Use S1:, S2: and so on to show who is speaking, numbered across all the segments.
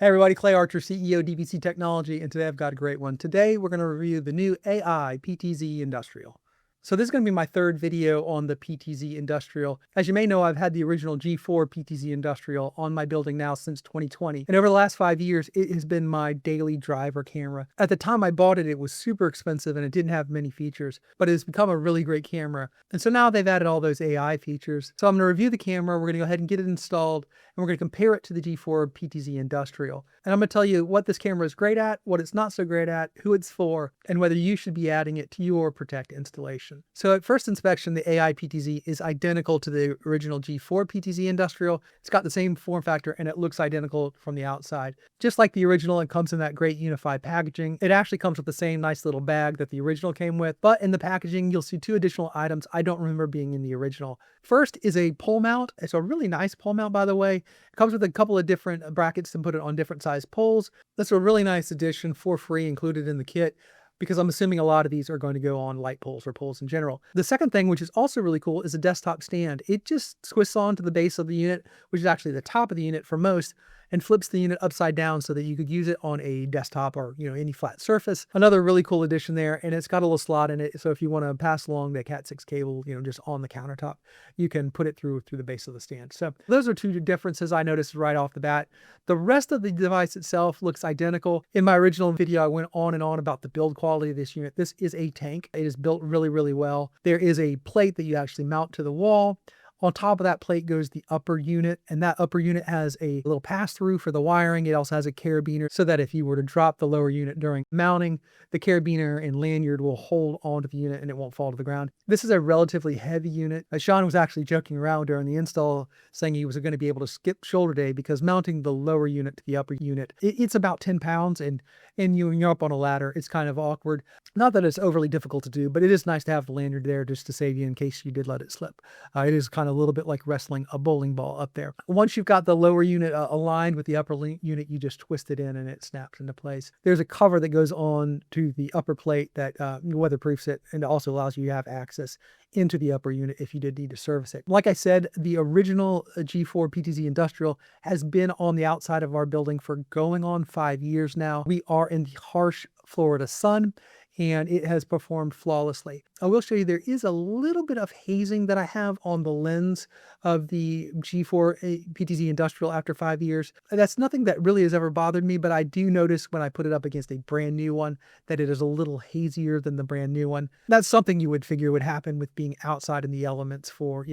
S1: Hey everybody, Clay Archer, CEO, DPC Technology, and today I've got a great one. Today we're going to review the new AI PTZ Industrial. So this is going to be my third video on the PTZ Industrial. As you may know, I've had the original G4 PTZ Industrial on my building now since 2020. And over the last 5 years, it has been my daily driver camera. At the time I bought it, it was super expensive and it didn't have many features, but it has become a really great camera. And so now they've added all those AI features. So I'm going to review the camera. We're going to go ahead and get it installed, and we're going to compare it to the G4 PTZ Industrial. And I'm going to tell you what this camera is great at, what it's not so great at, who it's for, and whether you should be adding it to your Protect installation. So at first inspection, the AI PTZ is identical to the original G4 PTZ Industrial. It's got the same form factor and it looks identical from the outside. Just like the original, it comes in that great UniFi packaging. It actually comes with the same nice little bag that the original came with, but in the packaging, you'll see two additional items I don't remember being in the original. First is a pole mount. It's a really nice pole mount, by the way. It comes with a couple of different brackets to put it on different size poles. That's a really nice addition for free included in the kit, because I'm assuming a lot of these are going to go on light poles or poles in general. The second thing, which is also really cool, is a desktop stand. It just twists onto the base of the unit, which is actually the top of the unit for most, and flips the unit upside down so that you could use it on a desktop or any flat surface. Another really cool addition there, and it's got a little slot in it, so if you want to pass along the Cat6 cable, just on the countertop, you can put it through the base of the stand. So those are two differences I noticed right off the bat. The rest of the device itself looks identical. In my original video, I went on and on about the build quality of this unit. This is a tank. It is built really, really well. There is a plate that you actually mount to the wall. On top of that plate goes the upper unit, and that upper unit has a little pass-through for the wiring. It also has a carabiner so that if you were to drop the lower unit during mounting, the carabiner and lanyard will hold onto the unit and it won't fall to the ground. This is a relatively heavy unit. Sean was actually joking around during the install, saying he was going to be able to skip shoulder day because mounting the lower unit to the upper unit, it's about 10 pounds, and when you're up on a ladder, it's kind of awkward. Not that it's overly difficult to do, but it is nice to have the lanyard there just to save you in case you did let it slip. It is kind of a little bit like wrestling a bowling ball up there. Once you've got the lower unit aligned with the upper unit, you just twist it in and it snaps into place. There's a cover that goes on to the upper plate that weatherproofs it, and also allows you to have access into the upper unit if you did need to service it. Like I said, the original G4 PTZ Industrial has been on the outside of our building for going on 5 years now. We are in the harsh Florida sun, and it has performed flawlessly. I will show you there is a little bit of hazing that I have on the lens of the G4 PTZ Industrial after 5 years. That's nothing that really has ever bothered me, but I do notice when I put it up against a brand new one that it is a little hazier than the brand new one. That's something you would figure would happen with being outside in the elements for,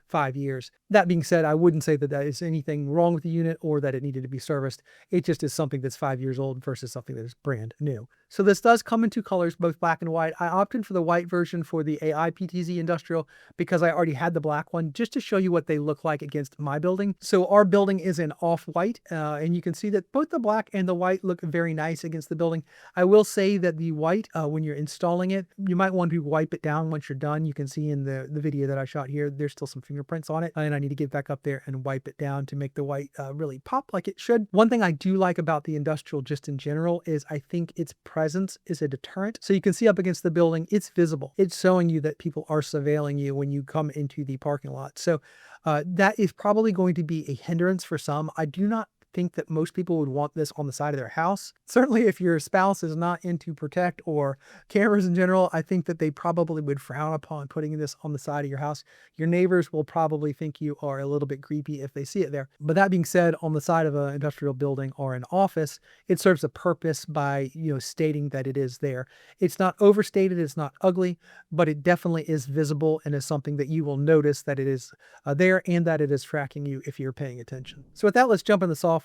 S1: 5 years. That being said, I wouldn't say that is anything wrong with the unit or that it needed to be serviced. It just is something that's 5 years old versus something that is brand new. So this does come in two colors, both black and white. I opted for the white version for the AI PTZ Industrial because I already had the black one, just to show you what they look like against my building. So our building is in off-white, and you can see that both the black and the white look very nice against the building. I will say that the white, when you're installing it, you might want to wipe it down once you're done. You can see in the video that I shot here, there's still some fingerprints on it, and I need to get back up there and wipe it down to make the white really pop like it should. One thing I do like about the Industrial just in general is I think its presence is a deterrent. So you can see up against the building, it's visible. It's showing you that people are surveilling you when you come into the parking lot. So that is probably going to be a hindrance for some. I do not think that most people would want this on the side of their house. Certainly if your spouse is not into Protect or cameras in general, I think that they probably would frown upon putting this on the side of your house. Your neighbors will probably think you are a little bit creepy if they see it there. But that being said, on the side of an industrial building or an office, it serves a purpose by stating that it is there. It's not overstated, it's not ugly, but it definitely is visible and is something that you will notice that it is there and that it is tracking you if you're paying attention. So with that, let's jump in the software.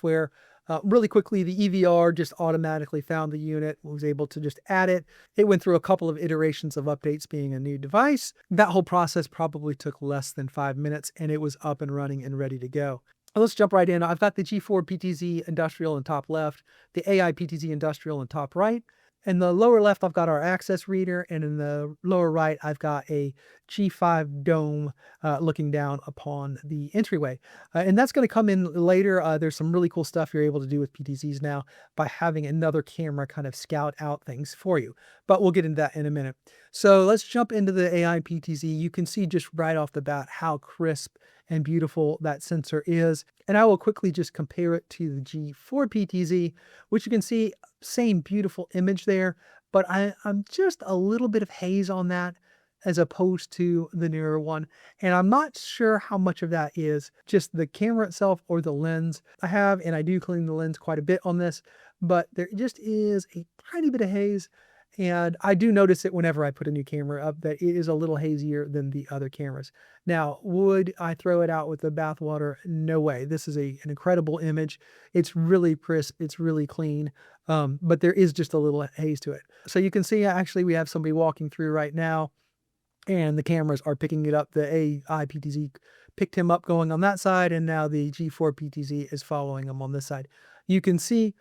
S1: Really quickly, the EVR just automatically found the unit, was able to just add it. It went through a couple of iterations of updates being a new device. That whole process probably took less than 5 minutes, and it was up and running and ready to go. Let's jump right in. I've got the G4 PTZ Industrial in top left, the AI PTZ Industrial in top right. In the lower left, I've got our access reader, and in the lower right, I've got a G5 dome looking down upon the entryway. And that's going to come in later. There's some really cool stuff you're able to do with PTZs now by having another camera kind of scout out things for you. But we'll get into that in a minute. So let's jump into the AI PTZ. You can see just right off the bat how crisp and beautiful that sensor is. And I will quickly just compare it to the G4 PTZ, which you can see same beautiful image there, but I'm just a little bit of haze on that as opposed to the newer one. And I'm not sure how much of that is just the camera itself or the lens. And I do clean the lens quite a bit on this, but there just is a tiny bit of haze. And I do notice it whenever I put a new camera up that it is a little hazier than the other cameras. Now, would I throw it out with the bathwater? No way. This is an incredible image. It's really crisp. It's really clean. But there is just a little haze to it. So you can see actually we have somebody walking through right now and the cameras are picking it up. The AI PTZ picked him up going on that side, and now the G4 PTZ is following him on this side. You can see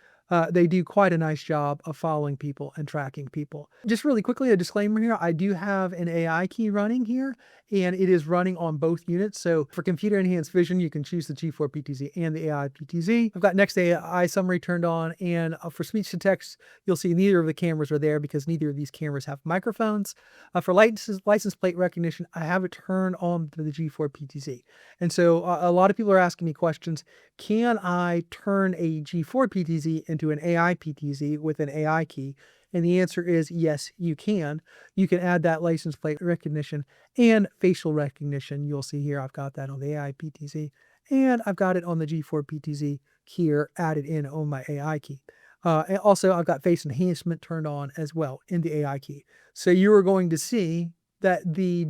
S1: they do quite a nice job of following people and tracking people. Just really quickly, a disclaimer here, I do have an AI key running here, and it is running on both units. So for computer enhanced vision, you can choose the G4 PTZ and the AI PTZ. I've got next AI summary turned on, and for speech to text, you'll see neither of the cameras are there because neither of these cameras have microphones. For license plate recognition, I have it turned on to the G4 PTZ. And so a lot of people are asking me questions. Can I turn a G4 PTZ into an AI PTZ with an AI key? And the answer is yes, you can. You can add that license plate recognition and facial recognition. You'll see here, I've got that on the AI PTZ, and I've got it on the G4 PTZ here added in on my AI key. And also, I've got face enhancement turned on as well in the AI key. So you are going to see that the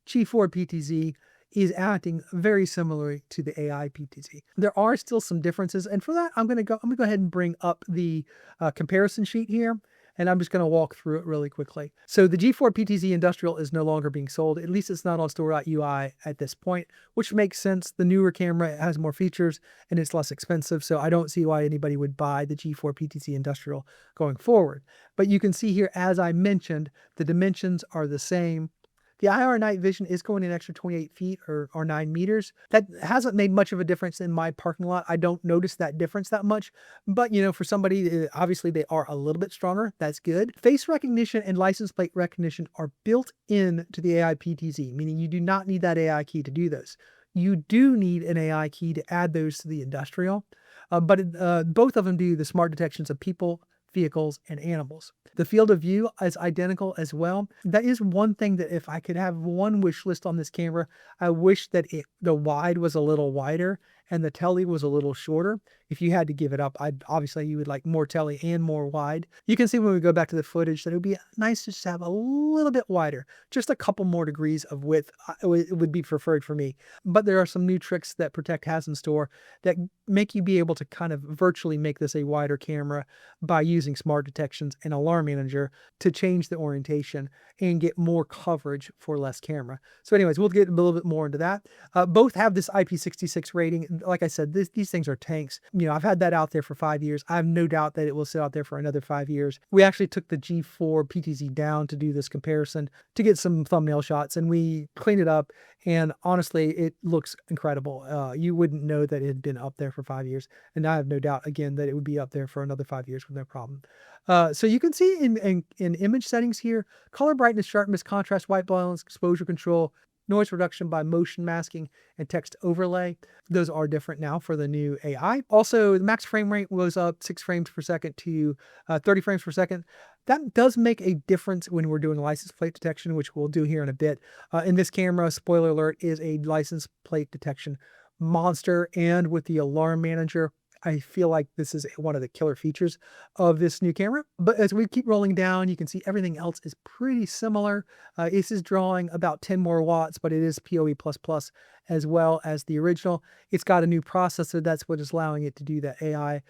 S1: G4 PTZ is acting very similarly to the AI PTZ. There are still some differences, and for that, I'm going to go ahead and bring up the comparison sheet here, and I'm just going to walk through it really quickly. So the G4 PTZ Industrial is no longer being sold. At least it's not on store.ui at this point, which makes sense. The newer camera has more features and it's less expensive, so I don't see why anybody would buy the G4 PTZ Industrial going forward. But you can see here, as I mentioned, the dimensions are the same. The IR night vision is going an extra 28 feet or 9 meters. That hasn't made much of a difference in my parking lot. I don't notice that difference that much. But, for somebody, obviously they are a little bit stronger. That's good. Face recognition and license plate recognition are built in to the AI PTZ, meaning you do not need that AI key to do this. You do need an AI key to add those to the industrial. But both of them do the smart detections of people, vehicles, and animals. The field of view is identical as well. That is one thing that if I could have one wish list on this camera, I wish that the wide was a little wider and the tele was a little shorter. If you had to give it up, obviously you would like more tele and more wide. You can see when we go back to the footage that it would be nice to just have a little bit wider, just a couple more degrees of width. It would be preferred for me. But there are some new tricks that Protect has in store that make you be able to kind of virtually make this a wider camera by using smart detections and alarm manager to change the orientation and get more coverage for less camera. So anyways, we'll get a little bit more into that. Both have this IP66 rating. Like I said, these things are tanks. I've had that out there for 5 years. I have no doubt that it will sit out there for another 5 years. We actually took the G4 PTZ down to do this comparison to get some thumbnail shots, and we cleaned it up. And honestly, it looks incredible. You wouldn't know that it had been up there for 5 years. And I have no doubt, again, that it would be up there for another 5 years with no problem. So you can see in image settings here, color brightness, sharpness, contrast, white balance, exposure control, noise reduction by motion masking, and text overlay. Those are different now for the new AI. Also, the max frame rate was up 6 frames per second to 30 frames per second. That does make a difference when we're doing license plate detection, which we'll do here in a bit. In this camera, spoiler alert, is a license plate detection monster, and with the alarm manager, I feel like this is one of the killer features of this new camera. But as we keep rolling down, you can see everything else is pretty similar. This is drawing about 10 more watts, but it is PoE++ as well as the original. It's got a new processor. That's what is allowing it to do that AI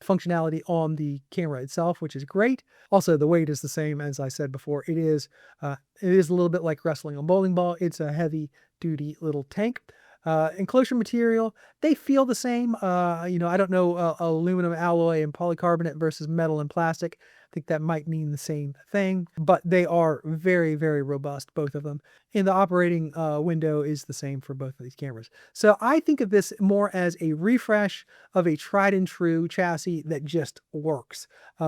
S1: functionality on the camera itself, which is great. Also, the weight is the same as I said before. It is a little bit like wrestling a bowling ball. It's a heavy-duty little tank. Enclosure material, they feel the same. I don't know aluminum alloy and polycarbonate versus metal and plastic. I think that might mean the same thing, but they are very, very robust, both of them. And the operating window is the same for both of these cameras. So I think of this more as a refresh of a tried and true chassis that just works.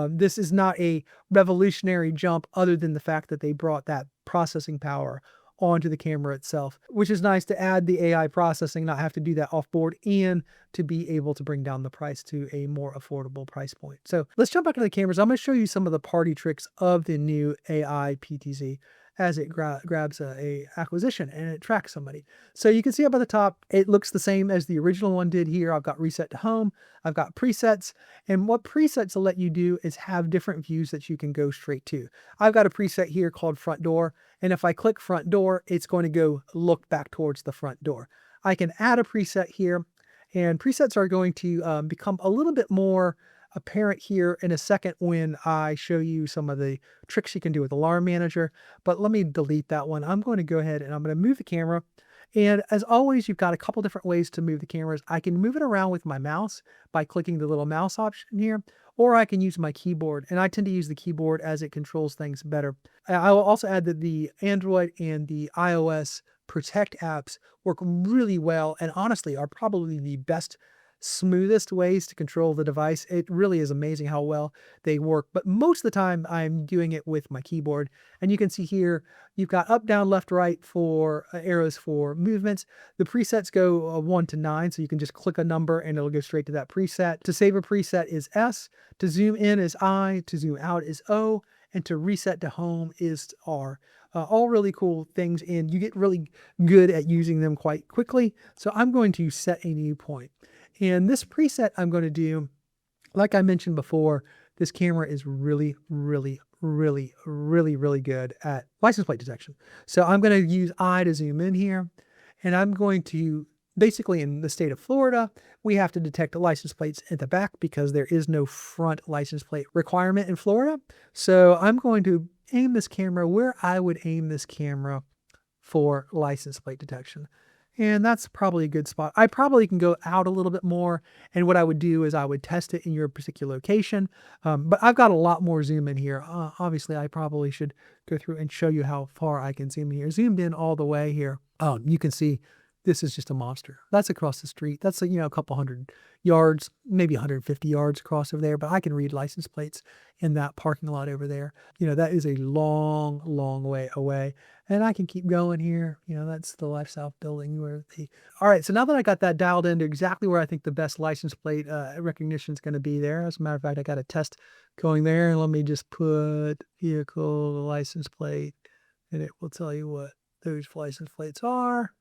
S1: This is not a revolutionary jump other than the fact that they brought that processing power onto the camera itself, which is nice to add the AI processing, not have to do that off board, and to be able to bring down the price to a more affordable price point. So let's jump back to the cameras. I'm going to show you some of the party tricks of the new AI PTZ as it grabs a acquisition and it tracks somebody. So you can see up at the top, it looks the same as the original one did here. I've got reset to home, I've got presets, and what presets will let you do is have different views that you can go straight to. I've got a preset here called front door, and if I click front door, it's going to go look back towards the front door. I can add a preset here, and presets are going to become a little bit more apparent here in a second when I show you some of the tricks you can do with Alarm Manager. But let me delete that one. I'm going to go ahead and I'm going to move the camera. And as always, you've got a couple different ways to move the cameras. I can move it around with my mouse by clicking the little mouse option here, or I can use my keyboard. And I tend to use the keyboard as it controls things better. I will also add that the Android and the iOS Protect apps work really well and honestly are probably the best, smoothest ways to control the device. It really is amazing how well they work, but most of the time I'm doing it with my keyboard. And you can see here, you've got up, down, left, right for arrows for movements. The presets go 1 to 9, so you can just click a number and it'll go straight to that preset. To save a preset is S, to zoom in is I, to zoom out is O, and to reset to home is R. All really cool things, and you get really good at using them quite quickly. So I'm going to set a new point. And this preset I'm going to do, like I mentioned before, this camera is really, really, really, really, really good at license plate detection. So I'm going to use I to zoom in here, and I'm going to, basically in the state of Florida, we have to detect the license plates at the back because there is no front license plate requirement in Florida. So I'm going to aim this camera where I would aim this camera for license plate detection. And that's probably a good spot. I probably can go out a little bit more. And what I would do is I would test it in your particular location. But I've got a lot more zoom in here. Obviously, I probably should go through and show you how far I can zoom in here. Zoomed in all the way here. You can see this is just a monster. That's across the street. That's a couple hundred yards, maybe 150 yards across over there. But I can read license plates in that parking lot over there. That is a long, long way away. And I can keep going here. That's the Life South building where all right, so now that I got that dialed into exactly where I think the best license plate recognition is going to be there. As a matter of fact, I got a test going there. And let me just put vehicle license plate, and it will tell you what those license plates are.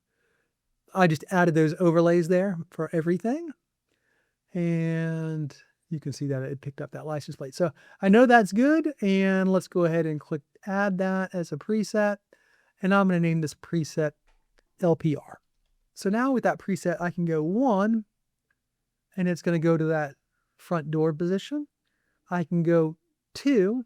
S1: I just added those overlays there for everything. And you can see that it picked up that license plate. So I know that's good. And let's go ahead and click add that as a preset. And I'm going to name this preset LPR. So now with that preset, I can go 1, and it's going to go to that front door position. I can go 2,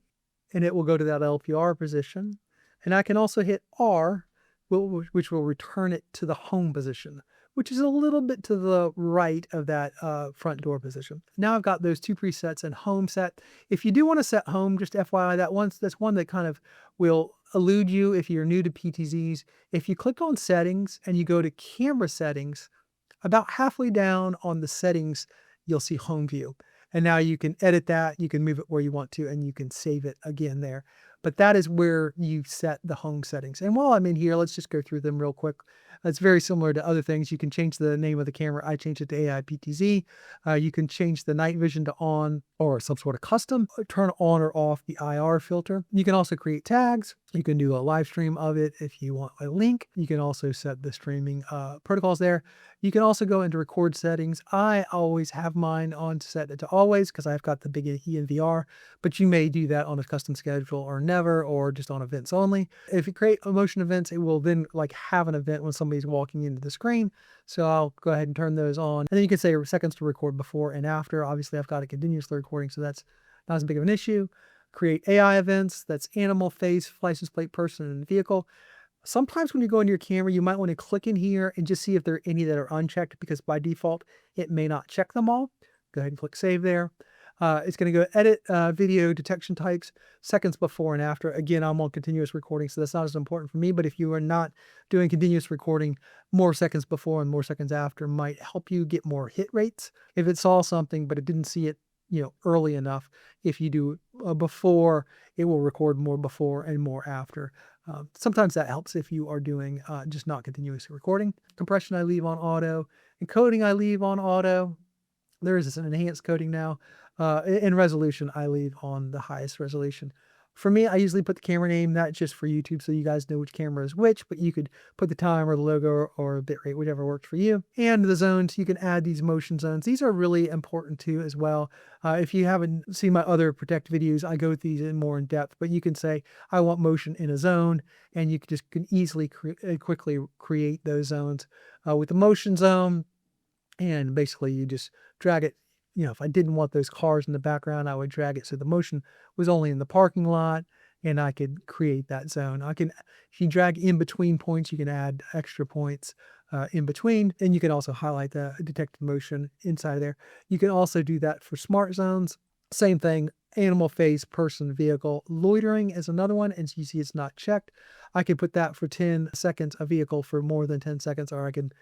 S1: and it will go to that LPR position. And I can also hit R, which will return it to the home position, which is a little bit to the right of that front door position. Now I've got those 2 presets and home set. If you do want to set home, just FYI, that's one that kind of will elude you if you're new to PTZs. If you click on settings and you go to camera settings, about halfway down on the settings, you'll see home view. And now you can edit that, you can move it where you want to, and you can save it again there. But that is where you set the home settings. And while I'm in here, let's just go through them real quick. It's very similar to other things. You can change the name of the camera. I changed it to AI PTZ. You can change the night vision to on or some sort of custom, turn on or off the IR filter. You can also create tags. You can do a live stream of it if you want a link. You can also set the streaming protocols there. You can also go into record settings. I always have mine on set it to always because I've got the big ENVR, but you may do that on a custom schedule or never, or just on events only. If you create motion events, it will then have an event when somebody's walking into the screen. So I'll go ahead and turn those on. And then you can say seconds to record before and after. Obviously I've got it continuously recording, so that's not as big of an issue. Create AI events. That's animal, face, license plate, person, and vehicle. Sometimes when you go into your camera, you might want to click in here and just see if there are any that are unchecked, because by default, it may not check them all. Go ahead and click save there. It's going to go edit video detection types, seconds before and after. Again, I'm on continuous recording, so that's not as important for me. But if you are not doing continuous recording, more seconds before and more seconds after might help you get more hit rates. If it saw something, but it didn't see it early enough, if you do before, it will record more before and more after. Sometimes that helps if you are doing just not continuous recording. Compression I leave on auto. Encoding I leave on auto. There is an enhanced coding now. In resolution, I leave on the highest resolution. For me, I usually put the camera name, not just for YouTube, so you guys know which camera is which, but you could put the time or the logo or bitrate, whichever works for you. And the zones, you can add these motion zones. These are really important too as well. If you haven't seen my other Protect videos, I go with these in more in depth, but you can say, I want motion in a zone, and you can easily quickly create those zones with the motion zone. And basically you just drag it. If I didn't want those cars in the background, I would drag it so the motion was only in the parking lot, and I could create that zone. If you drag in between points, you can add extra points in between, and you can also highlight the detected motion inside of there. You can also do that for smart zones. Same thing, animal, face, person, vehicle. Loitering is another one, and you see it's not checked. I can put that for 10 seconds, a vehicle for more than 10 seconds, or I can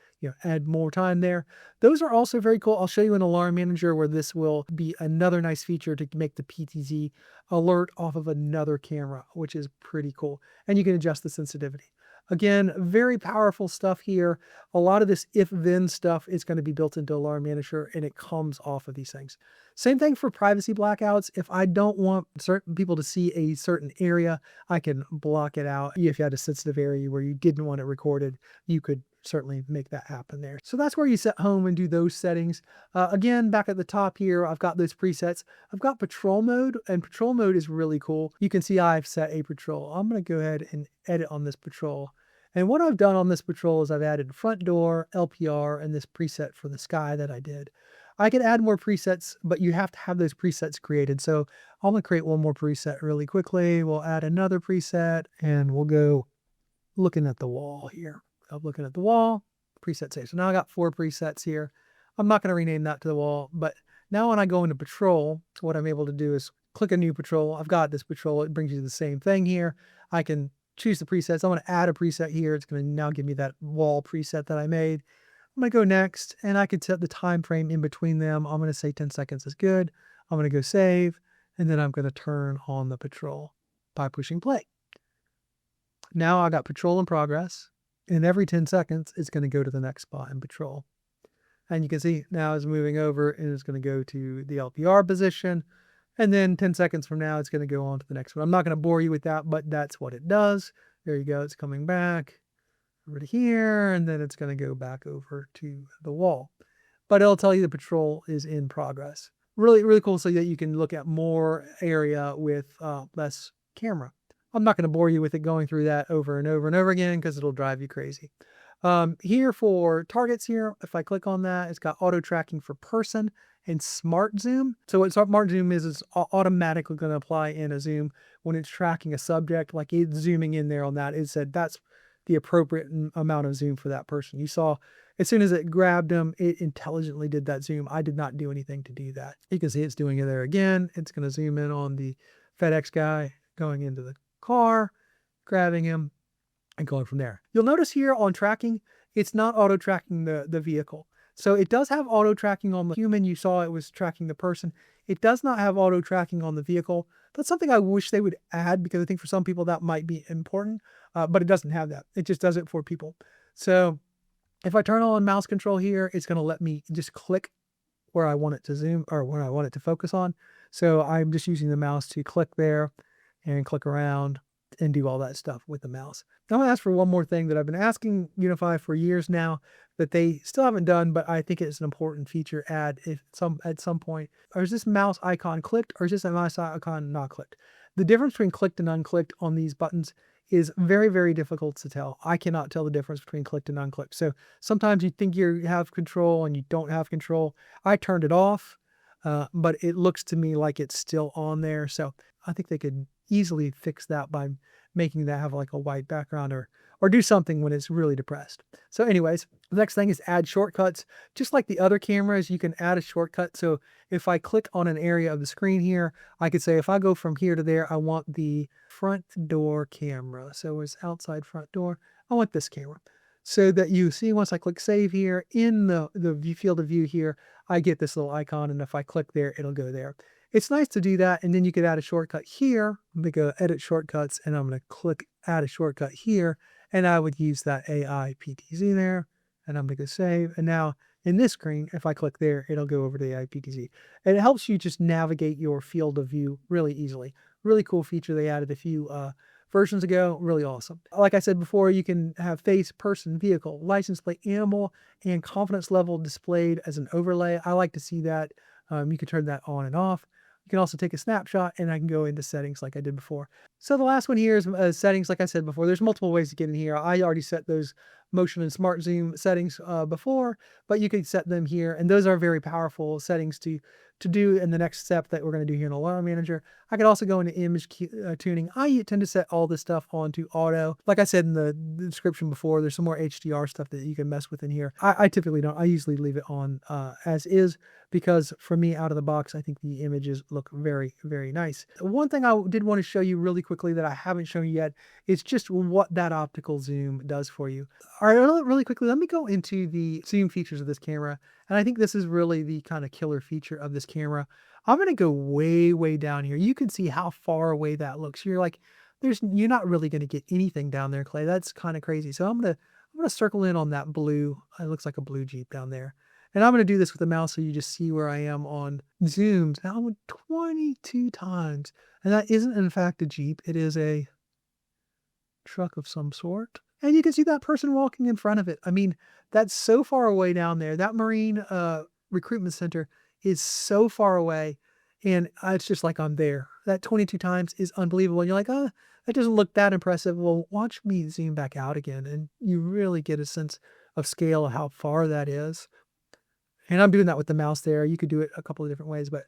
S1: add more time there. Those are also very cool. I'll show you an alarm manager where this will be another nice feature to make the PTZ alert off of another camera, which is pretty cool. And you can adjust the sensitivity. Again, very powerful stuff here. A lot of this if-then stuff is going to be built into Alarm Manager, and it comes off of these things. Same thing for privacy blackouts. If I don't want certain people to see a certain area, I can block it out. If you had a sensitive area where you didn't want it recorded, you could certainly make that happen there. So that's where you set home and do those settings. Again, back at the top here, I've got those presets. I've got patrol mode, and patrol mode is really cool. You can see I've set a patrol. I'm going to go ahead and edit on this patrol. And what I've done on this patrol is I've added front door, LPR, and this preset for the sky that I did. I could add more presets, but you have to have those presets created. So I'm going to create one more preset really quickly. We'll add another preset, and we'll go looking at the wall here. I'm looking at the wall, preset save. So now I got 4 presets here. I'm not going to rename that to the wall, but now when I go into patrol, what I'm able to do is click a new patrol. I've got this patrol. It brings you the same thing here. I can choose the presets. I want to add a preset here. It's going to now give me that wall preset that I made. I'm going to go next, and I can set the time frame in between them. I'm going to say 10 seconds is good. I'm going to go save, and then I'm going to turn on the patrol by pushing play. Now I got patrol in progress, and every 10 seconds, it's going to go to the next spot in patrol. And you can see now it's moving over, and it's going to go to the LPR position. And then 10 seconds from now, it's going to go on to the next one. I'm not going to bore you with that, but that's what it does. There you go. It's coming back over to here, and then it's going to go back over to the wall. But it'll tell you the patrol is in progress. Really, really cool so that you can look at more area with less camera. I'm not going to bore you with it going through that over and over and over again because it'll drive you crazy. Here for targets here, if I click on that, it's got auto tracking for person and smart zoom. So what smart zoom is automatically going to apply in a zoom when it's tracking a subject, like it's zooming in there on that. It said that's the appropriate amount of zoom for that person. You saw as soon as it grabbed them, it intelligently did that zoom. I did not do anything to do that. You can see it's doing it there again. It's going to zoom in on the FedEx guy going into the car, grabbing him, and going from there. You'll notice here on tracking, it's not auto tracking the vehicle. So it does have auto tracking on the human. You saw it was tracking the person. It does not have auto tracking on the vehicle. That's something I wish they would add because I think for some people that might be important, but it doesn't have that. It just does it for people. So if I turn on mouse control here, it's going to let me just click where I want it to zoom or where I want it to focus on. So I'm just using the mouse to click there and click around and do all that stuff with the mouse. Now I'm going to ask for one more thing that I've been asking UniFi for years now that they still haven't done, but I think it's an important feature add at some point. Or is this mouse icon clicked or is this a mouse icon not clicked? The difference between clicked and unclicked on these buttons is very, very difficult to tell. I cannot tell the difference between clicked and unclicked. So sometimes you think you have control and you don't have control. I turned it off, but it looks to me like it's still on there. So I think they could easily fix that by making that have like a white background or do something when it's really depressed. So anyways, the next thing is add shortcuts. Just like the other cameras, you can add a shortcut. So if I click on an area of the screen here, I could say if I go from here to there, I want the front door camera. So it's outside front door. I want this camera. So that you see once I click save here in the field of view here, I get this little icon. And if I click there, it'll go there. It's nice to do that, and then you could add a shortcut here. I'm gonna go edit shortcuts, and I'm gonna click add a shortcut here, and I would use that AI PTZ there, and I'm gonna go save. And now in this screen, if I click there, it'll go over to the AI PTZ. And it helps you just navigate your field of view really easily. Really cool feature they added a few versions ago. Really awesome. Like I said before, you can have face, person, vehicle, license plate, animal, and confidence level displayed as an overlay. I like to see that. You can turn that on and off. You can also take a snapshot, and I can go into settings like I did before. So the last one here is settings. Like I said before, there's multiple ways to get in here. I already set those motion and smart zoom settings before, but you can set them here, and those are very powerful settings to do in the next step that we're going to do here in Alarm Manager. I could also go into image tuning. I tend to set all this stuff onto auto. Like I said in the description before, there's some more HDR stuff that you can mess with in here. I typically don't. I usually leave it on as is, because for me, out of the box, I think the images look very, very nice. One thing I did want to show you really quickly that I haven't shown you yet is just what that optical zoom does for you. All right, really quickly, let me go into the zoom features of this camera. And I think this is really the kind of killer feature of this camera. I'm going to go way, way down here. You can see how far away that looks. You're like, you're not really going to get anything down there, Clay. That's kind of crazy. So I'm going to circle in on that blue. It looks like a blue Jeep down there. And I'm going to do this with the mouse so you just see where I am on zooms. Now I'm 22 times. And that isn't, in fact, a Jeep. It is a truck of some sort. And you can see that person walking in front of it. I mean, that's so far away down there. That Marine recruitment center is so far away. And it's just like I'm there. That 22 times is unbelievable. And you're like, that doesn't look that impressive. Well, watch me zoom back out again. And you really get a sense of scale of how far that is. And I'm doing that with the mouse there. You could do it a couple of different ways, but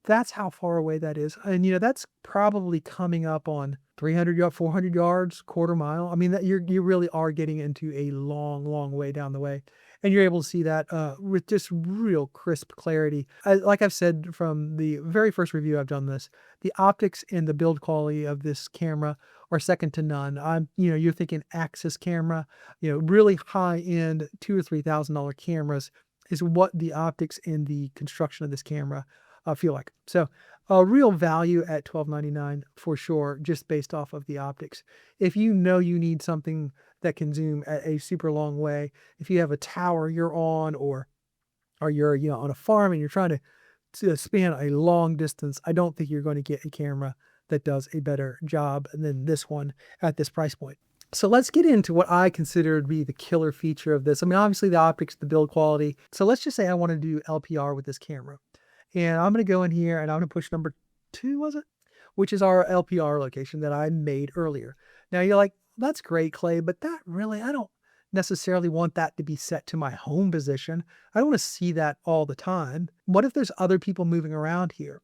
S1: that's how far away that is. And, that's probably coming up on 300 yards, 400 yards, quarter mile. I mean, you really are getting into a long, long way down the way. And you're able to see that with just real crisp clarity. Like I've said from the very first review I've done this, the optics and the build quality of this camera are second to none. You're thinking Axis camera, really high end $2,000 or $3,000 cameras is what the optics and the construction of this camera feel like. So a real value at $12.99 for sure, just based off of the optics. If you need something that can zoom at a super long way, if you have a tower you're on, or you're on a farm and you're trying to span a long distance, I don't think you're going to get a camera that does a better job than this one at this price point. So let's get into what I consider to be the killer feature of this. I mean, obviously the optics, the build quality. So let's just say I want to do LPR with this camera. And I'm going to go in here and I'm going to push number 2, was it? Which is our LPR location that I made earlier. Now you're like, that's great, Clay, but that really, I don't necessarily want that to be set to my home position. I don't want to see that all the time. What if there's other people moving around here?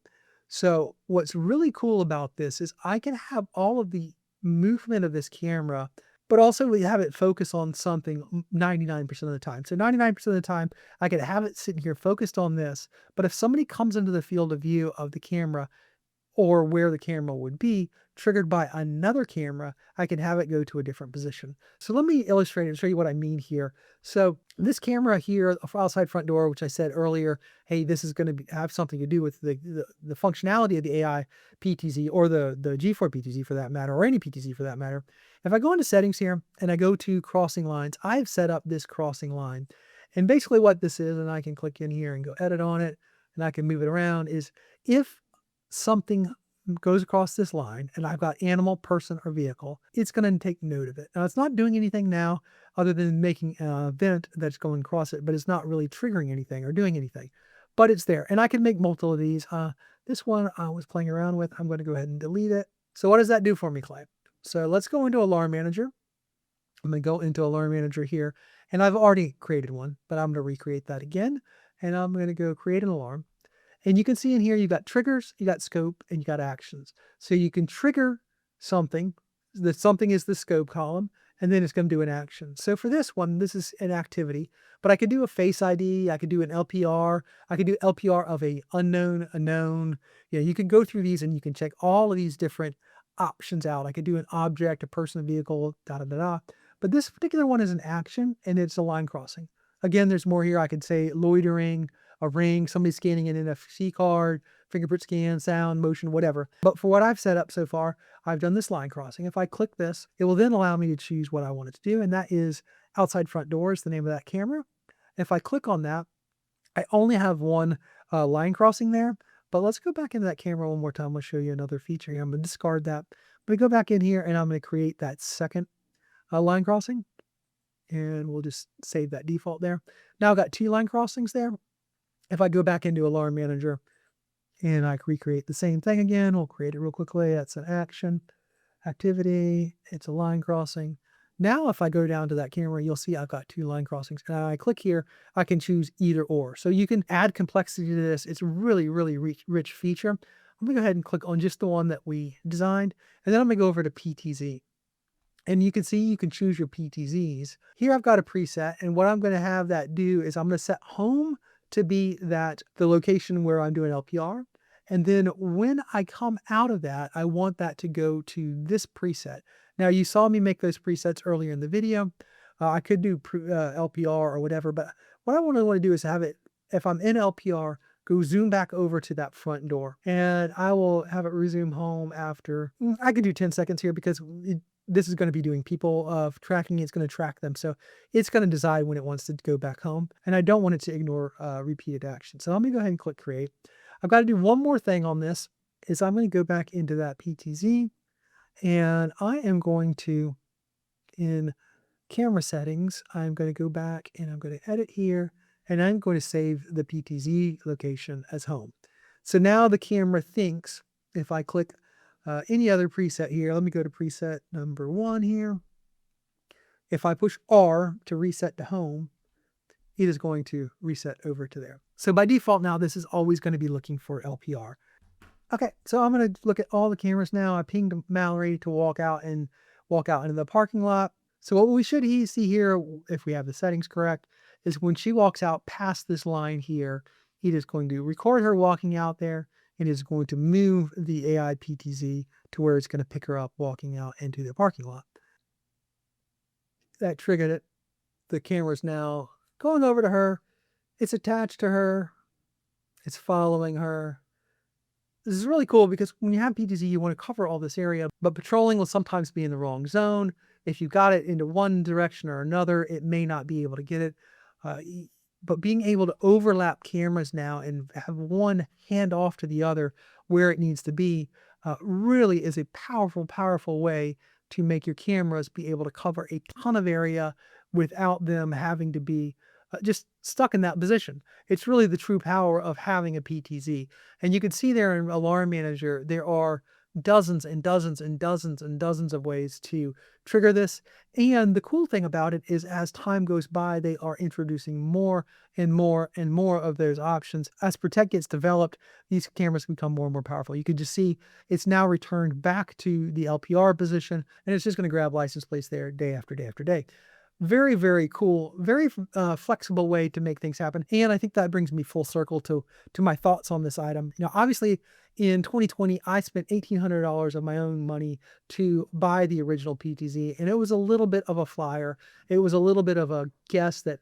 S1: So what's really cool about this is I can have all of the movement of this camera, but also we have it focus on something 99% of the time. So 99% of the time, I could have it sitting here focused on this. But if somebody comes into the field of view of the camera, or where the camera would be, triggered by another camera, I can have it go to a different position. So let me illustrate and show you what I mean here. So this camera here, outside front door, which I said earlier, hey, this is going to have something to do with the functionality of the AI PTZ, or the G4 PTZ for that matter, or any PTZ for that matter. If I go into settings here and I go to crossing lines, I've set up this crossing line. And basically what this is, and I can click in here and go edit on it, and I can move it around, is if something goes across this line and I've got animal, person, or vehicle, it's going to take note of it. Now, it's not doing anything now other than making an event that's going across it, but it's not really triggering anything or doing anything. But it's there. And I can make multiple of these. This one I was playing around with. I'm going to go ahead and delete it. So what does that do for me, Clay? So let's go into Alarm Manager. I'm going to go into Alarm Manager here. And I've already created one, but I'm going to recreate that again. And I'm going to go create an alarm. And you can see in here, you've got triggers, you got scope, and you got actions. So you can trigger something. The something is the scope column, and then it's going to do an action. So for this one, this is an activity, but I could do a face ID. I could do an LPR. I could do LPR of a unknown, a known. You can go through these and you can check all of these different options out. I could do an object, a person, a vehicle, da da da da. But this particular one is an action, and it's a line crossing. Again, there's more here. I could say loitering, a ring, somebody scanning an NFC card, fingerprint scan, sound, motion, whatever. But for what I've set up so far, I've done this line crossing. If I click this, it will then allow me to choose what I want it to do, and that is outside front door is the name of that camera. If I click on that, I only have one line crossing there, but let's go back into that camera one more time. I'll show you another feature here. I'm going to discard that. I'm going to go back in here and I'm going to create that second line crossing, and we'll just save that default there. Now I've got two line crossings there. If I go back into Alarm Manager and I recreate the same thing again, we'll create it real quickly. That's an action, activity, it's a line crossing. Now, if I go down to that camera, you'll see I've got two line crossings. And I click here, I can choose either or. So you can add complexity to this. It's a really, really rich feature. I'm gonna go ahead and click on just the one that we designed. And then I'm gonna go over to PTZ. And you can see you can choose your PTZs. Here I've got a preset, and what I'm gonna have that do is I'm gonna set home to be the location where I'm doing LPR. And then when I come out of that, I want that to go to this preset. Now, you saw me make those presets earlier in the video. I could do LPR or whatever, but what I want to do is have it, if I'm in LPR, go zoom back over to that front door. And I will have it resume home after, I could do 10 seconds here because this is going to be doing people tracking. It's going to track them. So it's going to decide when it wants to go back home. And I don't want it to ignore repeated action. So let me go ahead and click create. I've got to do one more thing on this is I'm going to go back into that PTZ. And I am going to, in camera settings, I'm going to go back and I'm going to edit here, and I'm going to save the PTZ location as home. So now the camera thinks, if I click any other preset here, let me go to preset number 1 here. If I push R to reset to home, it is going to reset over to there. So by default now, this is always going to be looking for LPR. Okay, so I'm going to look at all the cameras now. I pinged Mallory to walk out into the parking lot. So what we should see here, if we have the settings correct, is when she walks out past this line here, it is going to record her walking out there. It is going to move the AI PTZ to where it's going to pick her up walking out into the parking lot. That triggered it. The camera's now going over to her. It's attached to her. It's following her. This is really cool because when you have PTZ, you want to cover all this area, but patrolling will sometimes be in the wrong zone. If you got it into one direction or another, it may not be able to get it. But being able to overlap cameras now and have one hand off to the other where it needs to be really is a powerful, powerful way to make your cameras be able to cover a ton of area without them having to be just stuck in that position. It's really the true power of having a PTZ. And you can see there in Alarm Manager, there are dozens and dozens and dozens and dozens of ways to trigger this. And the cool thing about it is as time goes by, they are introducing more and more and more of those options. As Protect gets developed, these cameras become more and more powerful. You can just see it's now returned back to the LPR position, and it's just going to grab license plates there day after day after day. Very, very cool, very flexible way to make things happen. And I think that brings me full circle to my thoughts on this item. You know, obviously in 2020, I spent $1,800 of my own money to buy the original PTZ, and it was a little bit of a flyer. It was a little bit of a guess that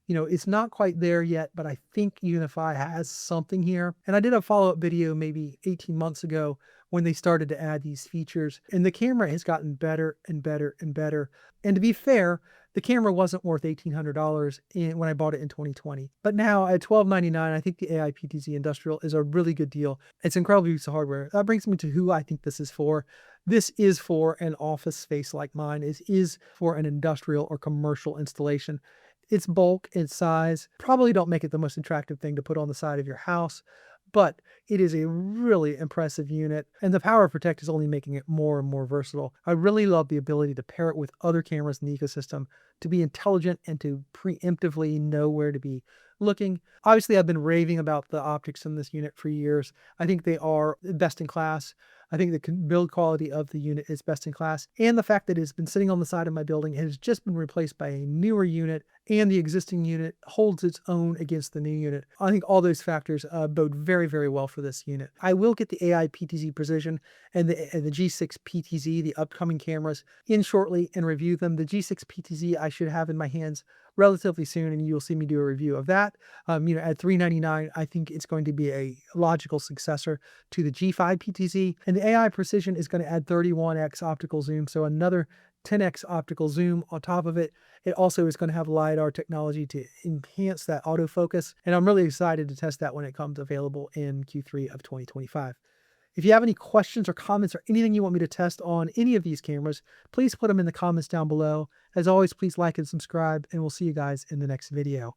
S1: it's not quite there yet, but I think UniFi has something here. And I did a follow-up video maybe 18 months ago when they started to add these features, and the camera has gotten better and better and better. And to be fair, the camera wasn't worth $1,800 when I bought it in 2020. But now at $1,299, I think the AI PTZ Industrial is a really good deal. It's incredibly piece of hardware. That brings me to who I think this is for. This is for an office space like mine. It is for an industrial or commercial installation. Its bulk, its size, probably don't make it the most attractive thing to put on the side of your house, but it is a really impressive unit, and the power of Protect is only making it more and more versatile. I really love the ability to pair it with other cameras in the ecosystem, to be intelligent and to preemptively know where to be looking. Obviously, I've been raving about the optics in this unit for years. I think they are best in class. I think the build quality of the unit is best in class, and the fact that it's been sitting on the side of my building and has just been replaced by a newer unit, and the existing unit holds its own against the new unit. I think all those factors bode very, very well for this unit. I will get the AI PTZ Precision and the G6 PTZ, the upcoming cameras, in shortly and review them. The G6 PTZ I should have in my hands relatively soon, and you'll see me do a review of that. At $399, I think it's going to be a logical successor to the G5 PTZ, and the AI Precision is going to add 31x optical zoom, so another 10x optical zoom on top of it. It also is going to have LiDAR technology to enhance that autofocus, and I'm really excited to test that when it comes available in Q3 of 2025. If you have any questions or comments or anything you want me to test on any of these cameras, please put them in the comments down below. As always, please like and subscribe, and we'll see you guys in the next video.